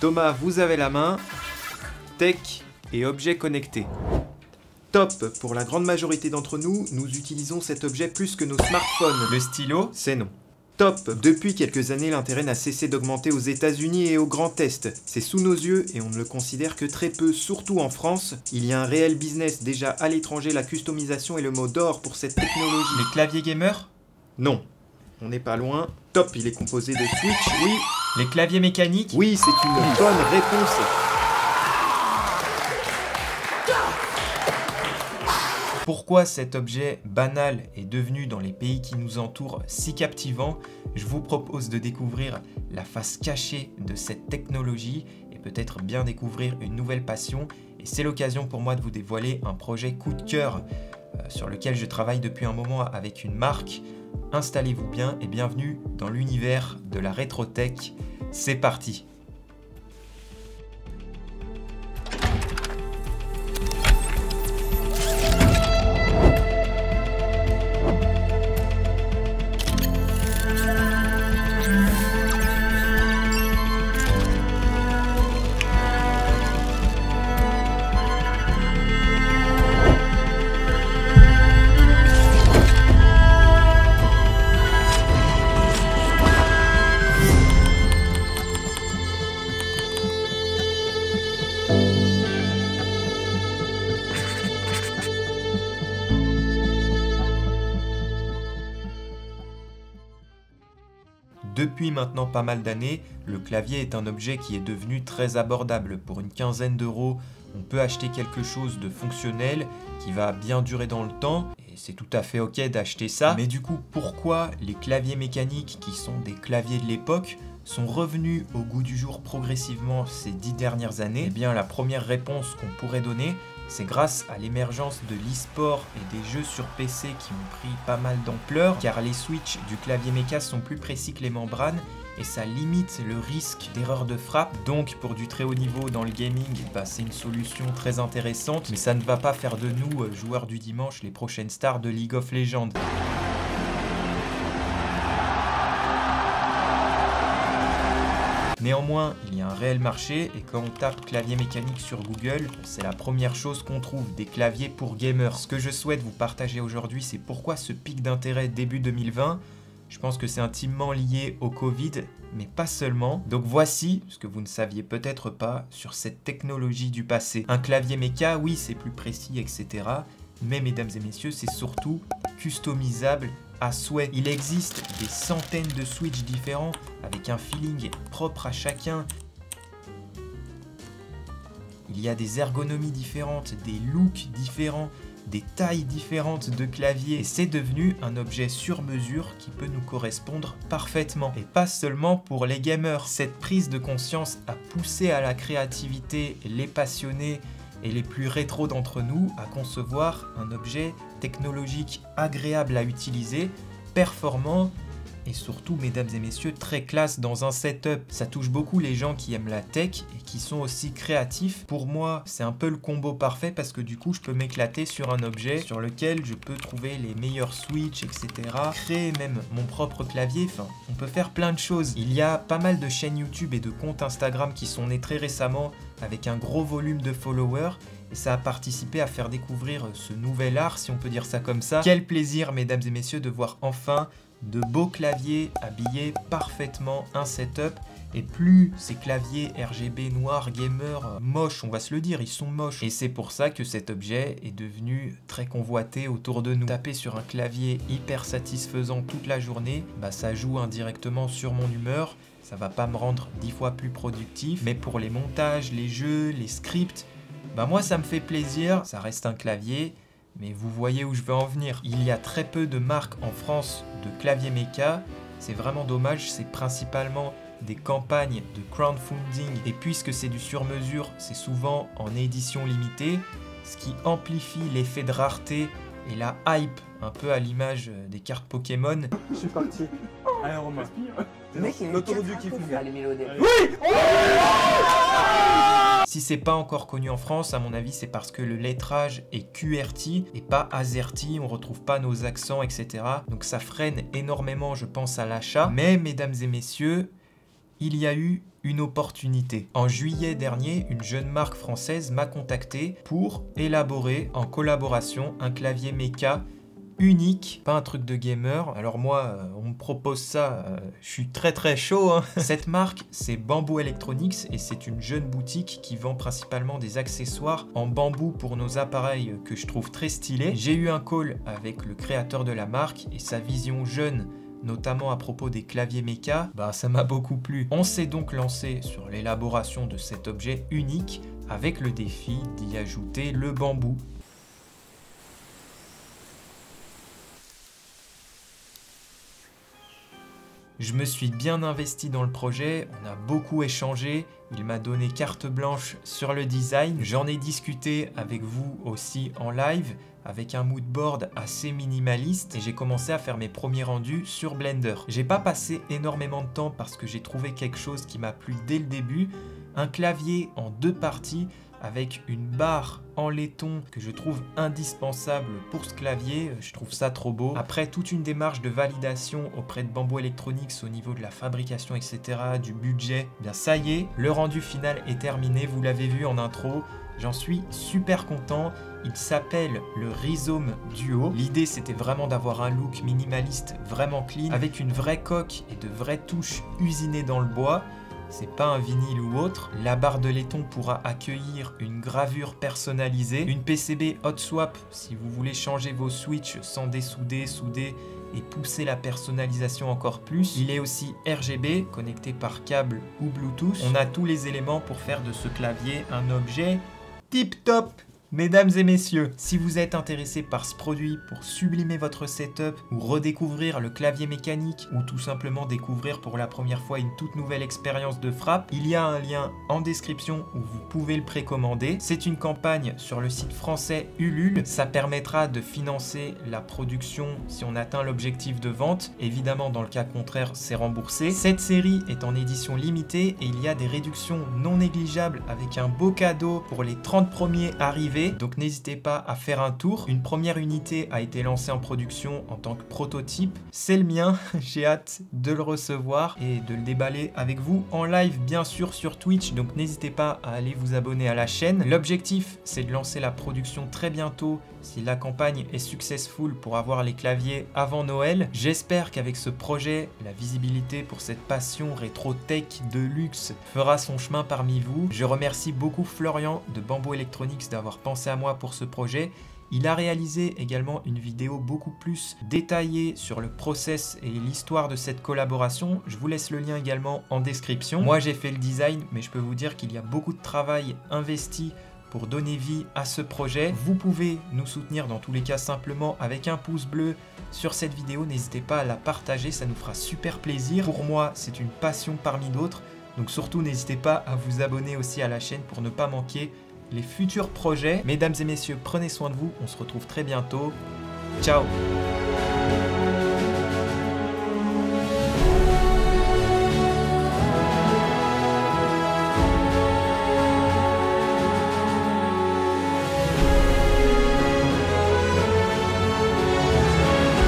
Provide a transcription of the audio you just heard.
Thomas, vous avez la main. Tech et objets connectés. Top! Pour la grande majorité d'entre nous, nous utilisons cet objet plus que nos smartphones. Le stylo, c'est non. Top! Depuis quelques années, l'intérêt n'a cessé d'augmenter aux États-Unis et au Grand Est. C'est sous nos yeux et on ne le considère que très peu, surtout en France. Il y a un réel business. Déjà à l'étranger, la customisation est le mot d'or pour cette technologie. Les claviers gamers? Non. On n'est pas loin. Top, il est composé de Switch, oui. Les claviers mécaniques? Oui, c'est une bonne réponse. Pourquoi cet objet banal est devenu dans les pays qui nous entourent si captivant? Je vous propose de découvrir la face cachée de cette technologie et peut-être bien découvrir une nouvelle passion. Et c'est l'occasion pour moi de vous dévoiler un projet coup de cœur sur lequel je travaille depuis un moment avec une marque. Installez-vous bien et bienvenue dans l'univers de la rétrotech. C'est parti! Depuis maintenant pas mal d'années, le clavier est un objet qui est devenu très abordable. Pour une quinzaine d'euros, on peut acheter quelque chose de fonctionnel qui va bien durer dans le temps. Et c'est tout à fait ok d'acheter ça. Mais du coup, pourquoi les claviers mécaniques, qui sont des claviers de l'époque, sont revenus au goût du jour progressivement ces 10 dernières années? Eh bien, la première réponse qu'on pourrait donner, c'est grâce à l'émergence de l'e-sport et des jeux sur PC qui ont pris pas mal d'ampleur, car les switches du clavier méca sont plus précis que les membranes et ça limite le risque d'erreur de frappe. Donc pour du très haut niveau dans le gaming, c'est une solution très intéressante, mais ça ne va pas faire de nous, joueurs du dimanche, les prochaines stars de League of Legends. Néanmoins, il y a un réel marché et quand on tape clavier mécanique sur Google, c'est la première chose qu'on trouve, des claviers pour gamers. Ce que je souhaite vous partager aujourd'hui, c'est pourquoi ce pic d'intérêt début 2020. Je pense que c'est intimement lié au Covid, mais pas seulement. Donc voici ce que vous ne saviez peut-être pas sur cette technologie du passé. Un clavier méca, oui, c'est plus précis, etc. Mais mesdames et messieurs, c'est surtout customisable à souhait. Il existe des centaines de switches différents avec un feeling propre à chacun. Il y a des ergonomies différentes, des looks différents, des tailles différentes de claviers. Et c'est devenu un objet sur mesure qui peut nous correspondre parfaitement. Et pas seulement pour les gamers. Cette prise de conscience a poussé à la créativité les passionnés et les plus rétro d'entre nous à concevoir un objet technologique agréable à utiliser, performant et surtout, mesdames et messieurs, très classe dans un setup. Ça touche beaucoup les gens qui aiment la tech et qui sont aussi créatifs. Pour moi, c'est un peu le combo parfait parce que du coup, je peux m'éclater sur un objet sur lequel je peux trouver les meilleurs switches, etc. Créer même mon propre clavier, enfin, on peut faire plein de choses. Il y a pas mal de chaînes YouTube et de comptes Instagram qui sont nés très récemment avec un gros volume de followers. Et ça a participé à faire découvrir ce nouvel art, si on peut dire ça comme ça. Quel plaisir, mesdames et messieurs, de voir enfin de beaux claviers habillés parfaitement un setup. Et plus ces claviers RGB noirs gamer moches, on va se le dire, ils sont moches. Et c'est pour ça que cet objet est devenu très convoité autour de nous. Taper sur un clavier hyper satisfaisant toute la journée, ça joue indirectement sur mon humeur. Ça va pas me rendre 10 fois plus productif. Mais pour les montages, les jeux, les scripts, moi ça me fait plaisir, ça reste un clavier, mais vous voyez où je veux en venir. Il y a très peu de marques en France de claviers méca, c'est vraiment dommage, c'est principalement des campagnes de crowdfunding, et puisque c'est du sur-mesure, c'est souvent en édition limitée, ce qui amplifie l'effet de rareté et la hype, un peu à l'image des cartes Pokémon. Je suis parti. Allez Romain. Le mec, il y a autoroute qui fout faire les mélodies. Oui. Si c'est pas encore connu en France, à mon avis, c'est parce que le lettrage est QWERTY et pas AZERTY, on retrouve pas nos accents, etc. Donc ça freine énormément, je pense, à l'achat. Mais, mesdames et messieurs, il y a eu une opportunité. En juillet dernier, une jeune marque française m'a contacté pour élaborer en collaboration un clavier méca unique, pas un truc de gamer. Alors moi, on me propose ça, je suis très chaud, hein. Cette marque, c'est Bamboo Electronics et c'est une jeune boutique qui vend principalement des accessoires en bambou pour nos appareils que je trouve très stylés. J'ai eu un call avec le créateur de la marque et sa vision jeune, notamment à propos des claviers méca, ça m'a beaucoup plu. On s'est donc lancé sur l'élaboration de cet objet unique avec le défi d'y ajouter le bambou. Je me suis bien investi dans le projet, on a beaucoup échangé, il m'a donné carte blanche sur le design. J'en ai discuté avec vous aussi en live, avec un mood board assez minimaliste et j'ai commencé à faire mes premiers rendus sur Blender. J'ai pas passé énormément de temps parce que j'ai trouvé quelque chose qui m'a plu dès le début, un clavier en 2 parties avec une barre en laiton que je trouve indispensable pour ce clavier, je trouve ça trop beau. Après toute une démarche de validation auprès de Bamboo Electronics au niveau de la fabrication, etc., du budget, bien ça y est, le rendu final est terminé, vous l'avez vu en intro, j'en suis super content. Il s'appelle le Rhizome Duo. L'idée c'était vraiment d'avoir un look minimaliste vraiment clean, avec une vraie coque et de vraies touches usinées dans le bois. C'est pas un vinyle ou autre. La barre de laiton pourra accueillir une gravure personnalisée, une PCB hot swap si vous voulez changer vos switches sans dessouder, souder et pousser la personnalisation encore plus. Il est aussi RGB, connecté par câble ou Bluetooth. On a tous les éléments pour faire de ce clavier un objet tip top. Mesdames et messieurs, si vous êtes intéressé par ce produit pour sublimer votre setup ou redécouvrir le clavier mécanique ou tout simplement découvrir pour la première fois une toute nouvelle expérience de frappe, il y a un lien en description où vous pouvez le précommander. C'est une campagne sur le site français Ulule. Ça permettra de financer la production si on atteint l'objectif de vente. Évidemment, dans le cas contraire, c'est remboursé. Cette série est en édition limitée et il y a des réductions non négligeables avec un beau cadeau pour les 30 premiers arrivés. Donc n'hésitez pas à faire un tour. Une première unité a été lancée en production en tant que prototype. C'est le mien, j'ai hâte de le recevoir et de le déballer avec vous en live bien sûr sur Twitch. Donc n'hésitez pas à aller vous abonner à la chaîne. L'objectif c'est de lancer la production très bientôt si la campagne est successful pour avoir les claviers avant Noël. J'espère qu'avec ce projet, la visibilité pour cette passion rétro-tech de luxe fera son chemin parmi vous. Je remercie beaucoup Florian de Bamboo Electronics d'avoir pensé à moi pour ce projet. Il a réalisé également une vidéo beaucoup plus détaillée sur le process et l'histoire de cette collaboration. Je vous laisse le lien également en description. Moi j'ai fait le design, mais je peux vous dire qu'il y a beaucoup de travail investi pour donner vie à ce projet. Vous pouvez nous soutenir dans tous les cas simplement avec un pouce bleu sur cette vidéo. N'hésitez pas à la partager, ça nous fera super plaisir. Pour moi, c'est une passion parmi d'autres. Donc surtout, n'hésitez pas à vous abonner aussi à la chaîne pour ne pas manquer les futurs projets. Mesdames et messieurs, prenez soin de vous. On se retrouve très bientôt. Ciao!